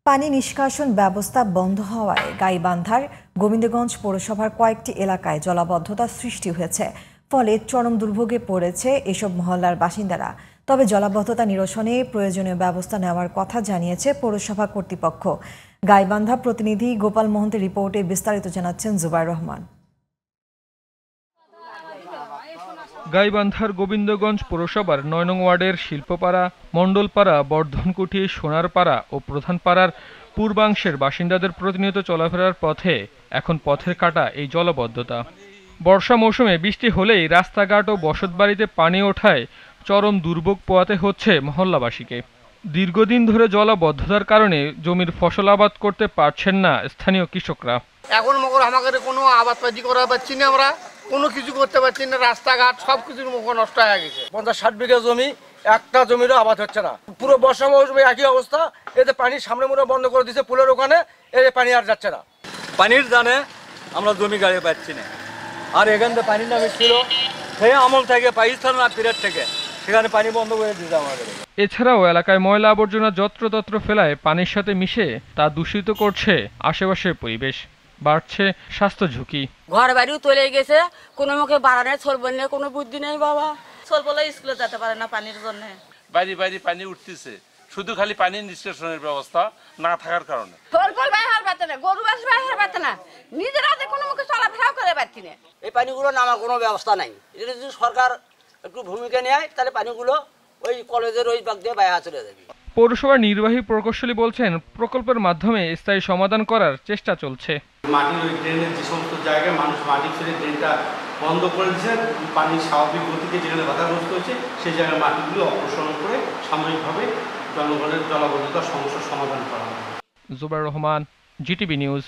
পানি নিষ্কাশন ব্যবস্থা বন্ধ হওয়ায় গাইবান্ধার গোবিন্দগঞ্জ পৌরসভার কয়েকটি এলাকায় জলাবদ্ধতা সৃষ্টি হয়েছে। ফলে চরম দুর্ভোগে পড়েছে এসব মহল্লার বাসিন্দারা। তবে জলাবদ্ধতা নিরসনে প্রয়োজনীয় ব্যবস্থা নেওয়ার কথা জানিয়েছে পৌরসভা কর্তৃপক্ষ। গাইবান্ধা প্রতিনিধি গোপাল মোহন্তের রিপোর্টে বিস্তারিত জানাচ্ছেন জুবাইর রহমান। গাইবান্ধার গোবিন্দগঞ্জ পৌরসভার ৯ নং ওয়ার্ডের শিল্পপাড়া, মণ্ডলপাড়া, বর্ধনকুঠি, সোনারপাড়া ও প্রধানপাড়ার পূর্বাংশের বাসিন্দাদের প্রতিনিয়ত চলাফেরার পথে এখন পথের কাটা এই জলাবদ্ধতা। বর্ষা মৌসুমে বৃষ্টি হলেই রাস্তাঘাট ও বসতবাড়িতে পানি ওঠায় চরম দুর্ভোগ পোহাতে হচ্ছে মহল্লাবাসীকে। দীর্ঘদিন ধরে জলাবদ্ধতার কারণে জমির ফসল আবাদ করতে পারছেন না স্থানীয় কৃষকরা। এখন মকর আমাদের কোনো আবাদপাতি করা পাচ্ছি না, আমরা কোনো কিছু করতে পারছি না, রাস্তাঘাট সব কিছুর মুখ নষ্ট হয়ে গেছে। 50-60 বিঘা জমি, একটা জমিরও আবাদ হচ্ছে না। পুরো বর্ষা মৌসুমে একই অবস্থা। এতে পানি সামনে মুড়ে বন্ধ করে দিয়েছে পুলের ওখানে, এতে পানি আর যাচ্ছে না। পানির জানে আমরা জমি গাড়ি পাচ্ছি না। আর এখান থেকে পানি নামে ছিল সেই আমল থেকে, পাকিস্তান না পিরিয়ড থেকে, সেখানে পানি বন্ধ করে দিতে আমাদের। এছাড়াও এলাকায় ময়লা আবর্জনা যত্রতত্র ফেলায় পানির সাথে মিশে তা দূষিত করছে আশেপাশের পরিবেশ। বাড়ছে স্বাস্থ্য ঝুঁকি। ঘর বাড়িও চলে গেছে, কোনো মুখে বাড়ানোর চলবে না, কোনো বুদ্ধি নেই বাবা। ছোটবেলা স্কুলে যেতে পারে না পানির জন্য। বাইরে বাইরে পানি উঠতেছে, শুধু খালি পানি নিষ্কাশনের ব্যবস্থা না থাকার কারণে। ফলফল বাইরে পারতে না, গরু বাস বাইরে পারতে না, নিজেরা কোনো মুখে চলাফেরাও করে পারছি না। এই পানিগুলো নামার কোনো ব্যবস্থা নাই। এটা যদি সরকার একটু ভূমিকা নেয় তাহলে পানিগুলো ওই কলেজের ওই পাক দিয়ে বাইরে চলে যাবে। পৌরসভার নির্বাহী প্রকৌশলী বলছেন, প্রকল্পের মাধ্যমে স্থায়ী সমাধান করার চেষ্টা চলছে। মাটির ওই ড্রেনের যে সমস্ত জায়গায় মানুষ মাটি ছেড়ে ড্রেনটা বন্ধ করে দিচ্ছে, পানির স্বাভাবিক গতিতে যেখানে বাধাগ্রস্ত হয়েছে সেই জায়গায় মাটিগুলো অপসারণ করে সাময়িকভাবে জনগণের জলাবদ্ধতার সমস্যার সমাধান করা হয়। Jubair Rahman, GTV news.